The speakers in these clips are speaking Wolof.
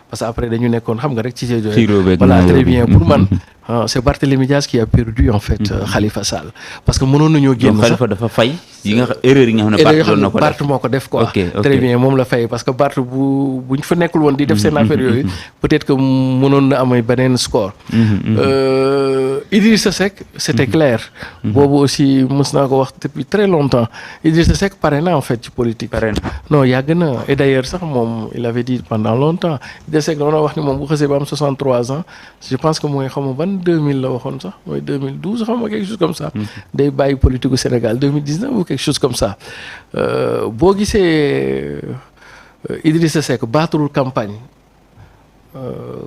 parce que après dañu nekkoon xam nga rek ci voilà très bien pour man c'est Barthélémy Dias qui a perdu en fait Khalifa Sall parce que mënoon nañoo génn sax Khalifa dafa fay yi nga erreur yi nga xam ne Barth doon na ko def Barth moo ko def quoi très bien moom la fay parce que Barth buñ fa nekkul woon di def seen affaire yooyu peut-être que mënoon na amay beneen score Idrissa Seck c'était clair boobu aussi mës naa ko wax depuis très longtemps Idrissa Seck pare na en fait ci politique non yàgg na et d'ailleurs sax moom il avait dit pendant longtemps Idrissa Seck doon wax ni moom bu xasee ba am 63 ans je pense que mooy xam ban 2000 la waxoon sax mooy 2012 xam nga quelque chose comme ça day bàyyi politique au Sénégal 2019 ou quelque chose comme ça boo gisee Idrissa Seck baaturul campagne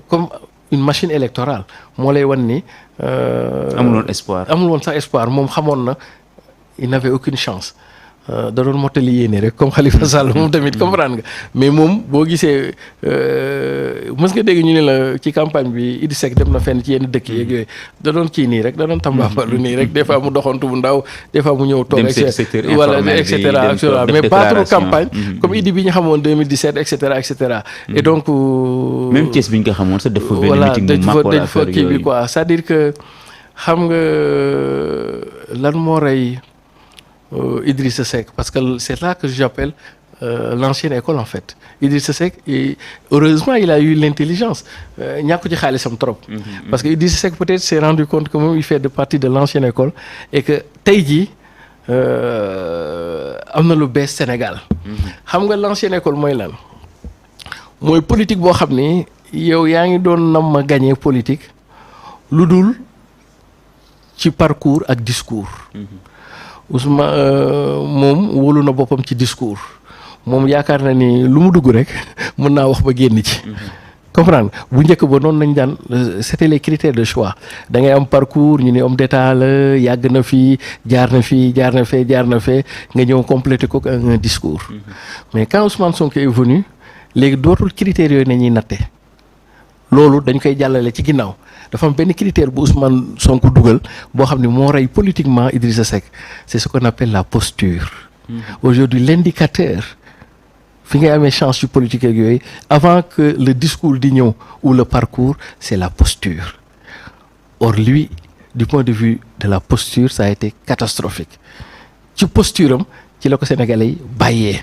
comme une machine électorale moo lay wan ni amul woon sax espoir moom xamoon na il n'avait aucune chance da doon mottali yéene rek comme Khalifa Sall moom tamit comprendre nga mais moom boo gisee mës nga dégg ñu ne la ci campagne bi Idrissa Seck dem na fenn ci yenn dëkk yeeg yooyu da doon kii nii rek da doon tambaabalu nii rek des fois mu doxantu bu ndaw des fois mu ñëw toog wala et cetera mais baatru campagne comme Idi bi ñu xamoon 2017 et cetera et donc même Thiès bi ñu ko xamoon sax dafa benn meeting bu mag wala affaire kii bi quoi c'est-à-dire que xam nga lan moo rey Idrissa Seck parce que c'est là que j'appelle l'ancienne école en fait Idrissa Seck heureusement il a eu l'intelligence ñàkk ci xaalisam trop parce que Idrissa Seck peut-être s'est rendu compte que moom il fait de partie de l'ancienne école et que tey jii am na lu bees Sénégal xam nga l'ancienne école mooy lan mooy politique boo xam ni yow yaa ngi doon nam ma gagner politique lu dul ci parcours ak discours Ousmane moom wóolu na boppam ci discours moom yaakaar na ni lu mu dugg rek mën naa wax ba génn ci comprendre bu njëkk ba noonu nañ daan c'était les critères de choix da ngay am parcours ñu ne homme d'état la yàgg na fii jaar na fee nga ñëw compléter ko ak un discours mais quand Ousmane Sonko est venu léegi dootul critères yooyu nañuy natte loolu dañ koy jàllale ci ginnaaw dafa am benn critère bu Ousmane Sonko dugal boo xam ne moo rey politiquement Idrissa Seck c'est ce qu'on appelle la posture aujourd'hui l'indicateur fi ngay amee chance ci politique ak yooyu avant que le discours di ñëw ou le parcours c'est la posture or lui du point de vue de la posture ça a été catastrophique ci posture am ci la ko Sénégalais yi bàyyee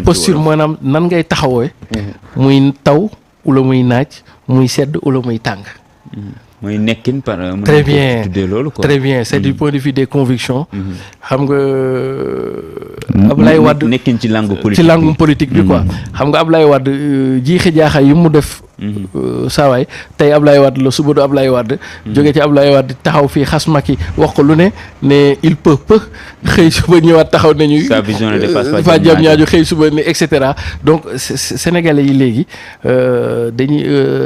posture maanaam nan ngay taxawee muy taw wala muy naaj muy sedd wala muy tàng mooy nekkin par très bien très bien c'est du point de vue des convictions xam nga Ablaye Wade nekkin ci langue politique bi quoi xam nga Ablaye Wade jiixi jaaxa yi mu def saawaay tey Ablaye Wade la suba du Ablaye Wade jóge ci Ablaye Wade taxaw fii xas Macky wax ko lu ne il peut xëy suba ñëwaat taxaw nañu fa jam ñaaju xëy suba ne et cetera donc sénégalais yi léegi dañuy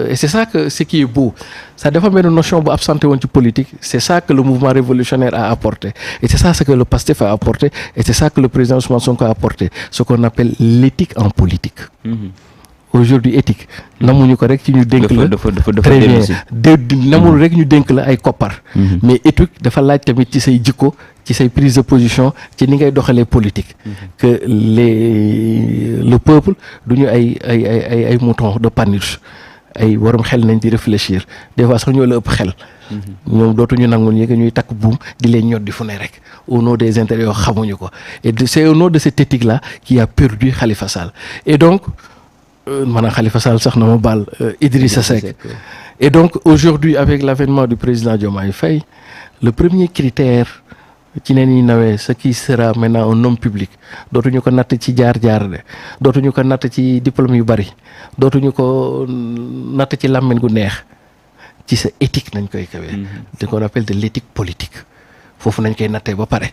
et c'est ça que ce qui est beau ça dafa benn notion bu absenté woon ci politique c'est ça que le mouvement révolutionnaire a apporté et c'est ça ce que le PASTEF a apporté et c'est ça que le président Ousmane Sonko a apporté ce qu'on appelle l'éthique en politique aujourd'hui éthique namuñu ko rek ci ñu dénk la très bien namul rek ñu dénk la ay koppar mais éthique dafa laaj tamit ci say jikko ci say prise de position ci ni ngay doxalee politique que le peuple duñu ay moutons de Panurge ay waram xel nañ di réfléchir des fois sax ñoo la ëpp xel ñoom dootuñu nangu ñuy takk buum di leen ñot di fu ne rek au nom des intérêts yoo xamuñu ko et c'est au nom de cette éthique là qui a perdu Khalifa Sall et donc maanaam Khalifa Sall sax na ma baal Idrissa Seck et donc aujourd'hui avec l'avènement du président Diomaye Faye le premier critère ci ne ñuy nawee ce qui sera maintenant un homme public dootuñu ko natt ci jaar-jaar de dootuñu ko natt ci diplôme yu bari dootuñu ko natt ci làmmiñ gu neex ci sa éthique nañ koy kawee de qu'on appelle de l'éthique politique foofu nañ koy nattee ba pare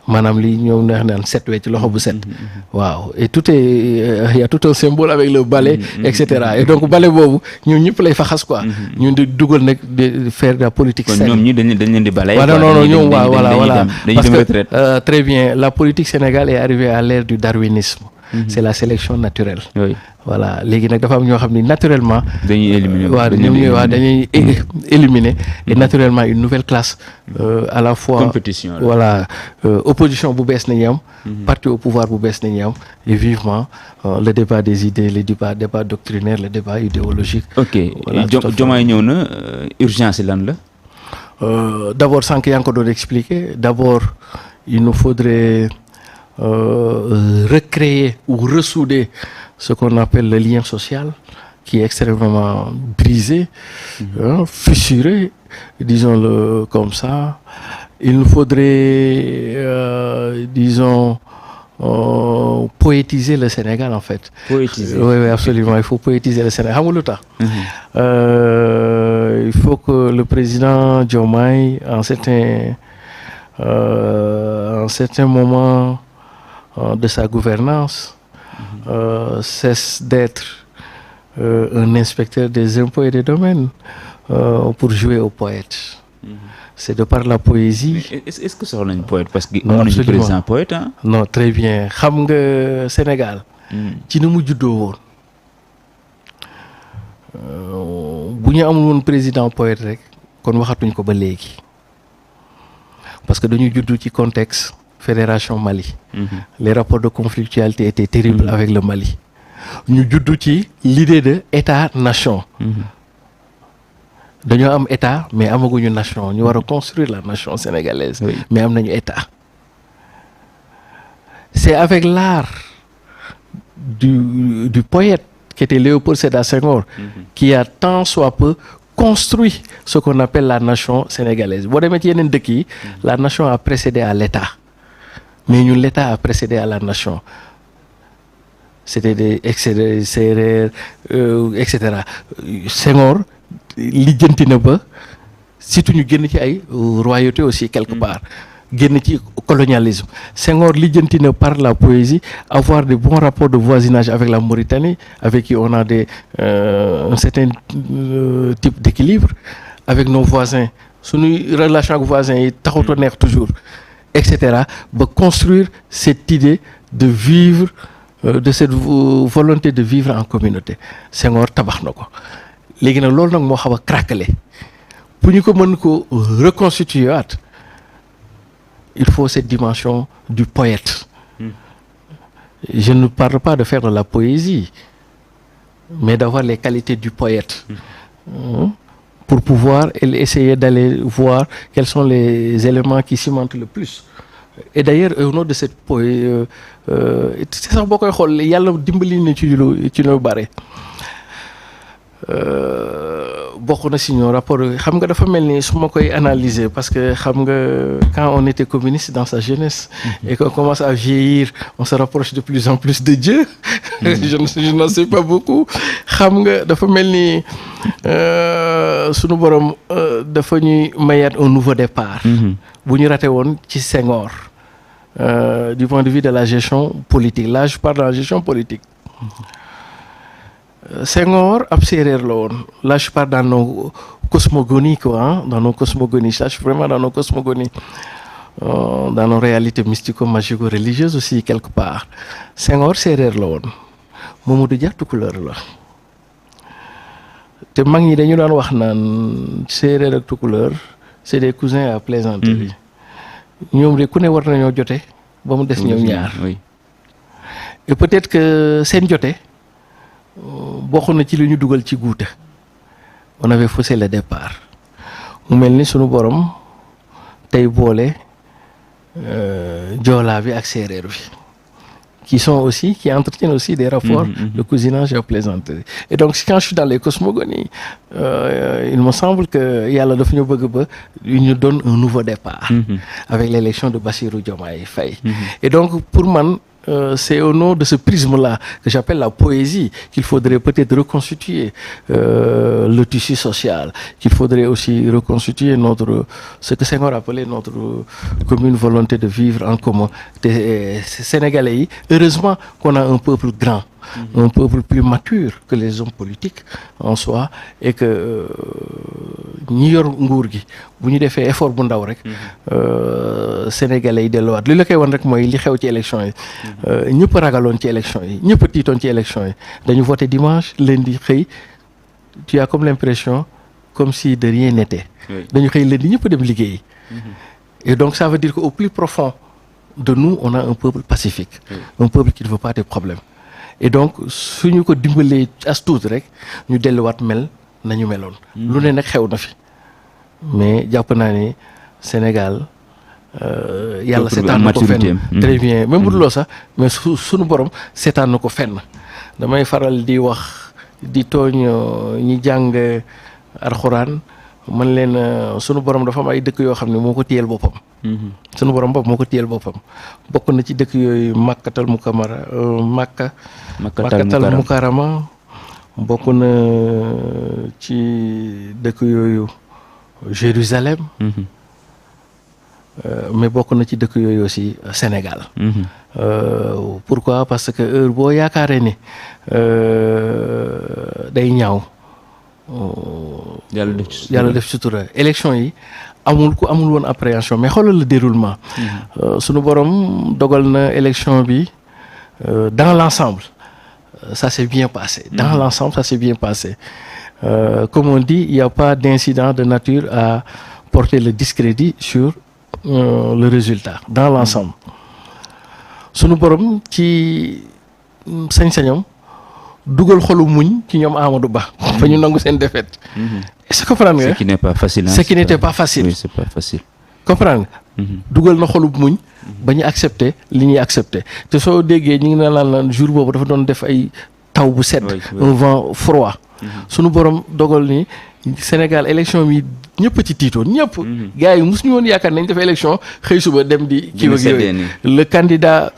maanaam li ñoom neex naan set wecc loxo bu set waaw et tout est y a tout un symbole avec le balai et cetera et donc balai boobu ñun ñëpp lay faxas quoi ñun di dugal nag de faire de la politique saine ñoom ñi dañ leen di balai non ñoom voilà parce que très bien la politique Sénégal est arrivée à l'ère du darwinisme c'est la sélection naturelle. Oui. Voilà léegi nag dafa am ñoo xam ni naturellement. dañuy éliminer waaw dañuy éliminer. et naturellement une nouvelle classe. à la fois compétition la. voilà opposition bu bees nañu am. parti au pouvoir bu bees nañu am. et vivement le débat des idées le débat doctrinaire le débat idéologique. ok voilà Diomaye ñëw na urgence lan la. d'abord sànq yaa ngi ko doon expliquer d'abord il nous faudrait recréer ou ressouder ce qu'on appelle le lien social qui est extrêmement brisé, fissuré, disons-le comme ça. Il nous faudrait, disons, poétiser le Sénégal en fait. Poétiser. Oui, absolument. Il faut poétiser le Sénégal. Xam nga lu tax il faut que le président Diomaye, en certains moments de sa gouvernance, cesse d'être un inspecteur des impôts et des domaines pour jouer au poète. C'est de par la poésie. Est-ce que soxla nañ poète parce que Non, amoon nañu absolument. président poète ah. Non, très bien. Xam nga Sénégal ci ni mu juddoo woon bu ñu amul woon président poète rek kon waxatuñ ko ba léegi parce que dañu judd ci contexte fédération Mali. Les rapports de conflictualité étaient terribles avec le Mali. ñu judd ci l'idée de État-nation. dañoo am État mais amaguñu nation ñu war a construire la nation sénégalaise. Oui. mais am nañu État. C'est avec l'art du poète qui était Léopold Sédar Senghor qui a tant soit peu construit ce qu'on appelle la nation sénégalaise boo demee ci yeneen dëkk yi la nation a précédé à l'État mais ñun l'État a précédé à la nation c'était des excès séeréer et cetera Senghor lijjanti na ba surtout ñu génn ci ay royauté aussi quelque part génn ci colonialisme Senghor lijjanti na par la poésie avoir de bons rapports de voisinage avec la Mauritanie avec qui on a un certain type d'équilibre avec nos voisins suñuy relation ak voisins yi taxuto neex toujours et cetera ba construire cette idée de vivre de cette volonté de vivre en communauté Senghor tabax na ko léegi nag loolu nag moo xaw a craquelé pour ñu ko mën ko reconstituer waat il faut cette dimension du poète. Je ne parle pas de faire de la poésie, mais d'avoir les qualités du poète. Pour pouvoir essayer d'aller voir quels sont les éléments qui cimentent le plus. Et d'ailleurs, au nom de cette poésie, c'est ça boo koy xool yàlla dimbali na ci lu bare. Bokk na si ñoo rapport xam nga dafa mel ni su ma koy analyser parce que xam nga quand on était communiste dans sa jeunesse et qu'on commence à vieillir on se rapproche de plus en plus de Dieu. Je n'en sais pas beaucoup. Xam nga dafa mel ni sunu borom dafa ñuy mayaat un nouveau départ. Bu ñu raté woon ci Senghor du point de vue de la gestion politique là je parle de la gestion politique. Senghor ab séeréer la woon là je parle dans nos cosmogonies quoi dans nos cosmogonies là je suis vraiment dans nos cosmogonies dans nos réalités mystico-magico-religieuses aussi quelque part Senghor séeréer la woon Mamadou Dia tukulóor la te mag ñi dañu daan wax naan séeréer ak tukulóor c'est des cousins à plaisanterie ñoom de ku ne war nañoo jote ba mu des ñoom ñaar et peut-être que seen jote bokk na ci li ñu dugal ci guuta on avait faussé le départ mu mel ni sunu borom tey boole joolaa bi ak séeréer bi qui entretiennent aussi des rapports de cousinage et de plaisanterie. Et donc quand je suis dans les cosmogonies il me semble que yàlla dafa ñu bëgg ba ñu donne un nouveau départ avec l'élection de Bassirou Diomaye Faye. Et donc pour man c'est au nom de ce prisme-là que j'appelle la poésie qu'il faudrait peut-être reconstituer le tissu social, qu'il faudrait aussi reconstituer ce que Senghor appelait notre commune volonté de vivre en commun. Sénégalais yi, heureusement qu'on a un peuple grand. un peuple plus mature que les hommes politiques en soi, et que ñi yor nguur gi bu ñu defee effort bu ndaw rek sénégalais yi delluwaat li la koy wan rek mooy li xew ci élection yi ñëpp ragaloon ci élection yi ñëpp tiitoon ci élection yi dañu voté dimanche lundi xëy tu as comme l'impression comme si de rien n'était. dañu xëy lundi ñëpp dem liggéeyi. Et donc ça veut dire qu'au plus profond de nous on a un peuple pacifique. Un peuple qui ne veut pas de problème. Et donc suñu ko dimbalee as tuut rek ñu delluwaat mel nañu meloon. lu ne nag xew na fi mais jàpp naa ne Sénégal yàlla seetaan na ko fenn très bien même bu dul loo sax mais suñu borom seetaan na ko fenn. damay faral di wax di tooñ ñi jàng alxuraan man leen sunu borom dafa am ay dëkk yoo xam ne moo ko téyel boppam. sunu borom bopp moo ko téyel boppam bokk na ci dëkk yooyu Makkatal Mukarrama bokk na ci dëkk yooyu Jérusalem. mais bokk na ci dëkk yooyu aussi Sénégal. Pourquoi? Parce que heure boo yaakaaree ni day ñaaw. yàlla def sutura élection yi amul ku amul woon appréhension mais xoolal le déroulement. sunu borom dogal na élection bi dans l'ensemble ça s'est bien passé. Dans l'ensemble ça s'est bien passé. Comme on dit, il n'y a pas d'incident de nature à porter le discrédit sur le résultat dans l'ensemble. Sunu borom ci sañ-sañam dugal xolu muñ ci ñoom Amadou Ba. fa ñu nangu seen défaite. Est-ce que comprendre nga? Ce qui n'est pas facile. Ce qui n'était pas facile. Oui, c'est pas facile. Comprendre nga? dugal na xolu muñ ba ñu accepter li ñuy accepter te soo déggee ñu ngi naan jour boobu dafa doon def ay taw bu sedd. Un vent froid. Sunu borom dogal ni Sénégal élection bi ñëpp ci tiitoon ñëpp. gars yi mosuñu woon yaakaar nañ def élection xëy suba dem di. kii ak yooyu le candidat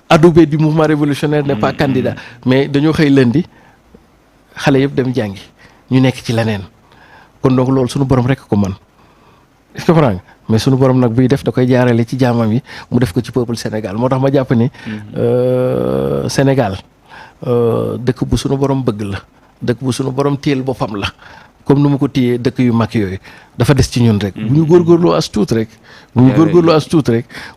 adoubé du mouvement révolutionnaire n'est pas candidat mais dañoo xëy lundi xale yëpp dem jàngi ñu nekk ci leneen kon donc loolu sunu borom rek ko man est-ce que comprends nga mais sunu borom nag buy def da koy jaarale ci jaamam yi mu def ko ci peuple Sénégal moo tax ma jàpp ni Sénégal dëkk bu sunu borom bëgg la dëkk bu sunu borom téyel boppam la. comme nu mu ko téyee dëkk yu mag yooyu dafa des ci ñun rek. bu ñu góorgóorloo as tuut rek.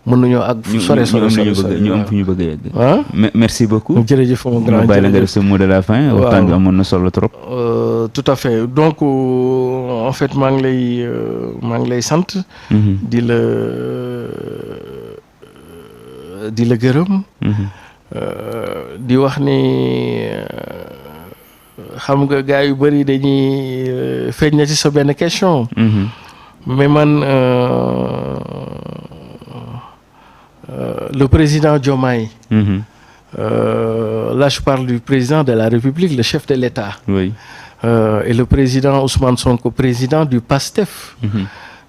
mën nañoo ak. sore ñu am fu ñu bëgg a yegg. ah merci beaucoup. jërëjëf mon grand bàyyi la nga def sa mot de la fin. waxtaan bi amoon na solo trop. tout à fait donc en fait maa ngi lay sant. di la gërëm. di wax ni. xam nga gars yu bëri dañuy feeñ na ci sa benn question. mais man le président Diomaye. Là je parle du président de la République le chef de l'État. Oui. Et le président Ousmane Sonko président du PASTEF.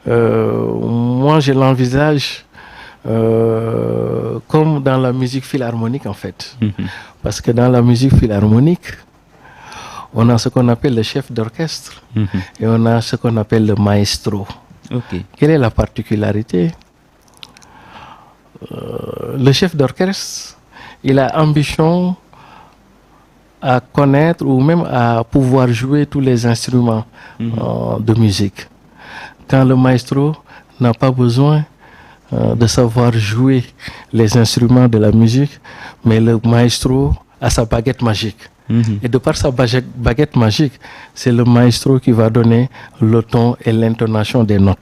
Moi je l'envisage comme dans la musique philharmonique en fait. Parce que dans la musique philharmonique on a ce qu'on appelle le chef d'orchestre et on a ce qu'on appelle le maestro. Okay. Quelle est la particularité? Le chef d'orchestre, il a ambition à connaître ou même à pouvoir jouer tous les instruments de musique. Quand le maestro n'a pas besoin de savoir jouer les instruments de la musique, mais le maestro a sa baguette magique. Et de par sa baguette magique, c'est le maestro qui va donner le ton et l'intonation des notes.